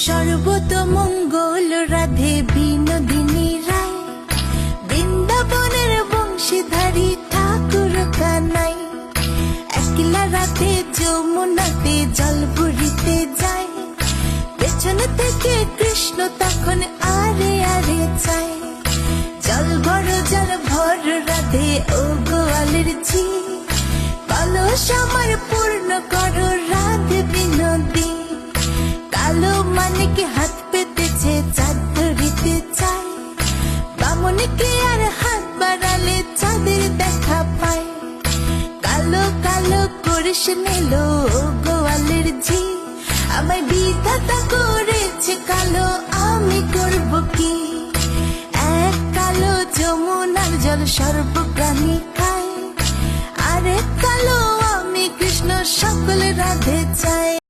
সর্বতমঙ্গল রাধে বিনোদিনী রায়, বৃন্দাবনের বংশীধারী ঠাকুর কানাই। একলা রাতে যমুনাতে জল ভরিতে যায়, পেছন থেকে কৃষ্ণ তখন আরে আরে চায়। জল ভর রাধে ও গোয়ালের ঝি, কলস আমার পূর্ণ করো রাধে বিনোদী। কালো মানিকে হাত পেতেছে চাঁদ ধরিতে চায়, বামনকে আর হাত বাড়ালে চাঁদের দেখা পায়। কালো কালো করিস নিল ও গোয়ালের ঝি, আমায় বিধাতা করেছে কালো, আমি করব কি? এক কালো যমুনার জল সর্বপ্রাণী খায়, আরেক কালো আমি কৃষ্ণ সকল রাধে চাই।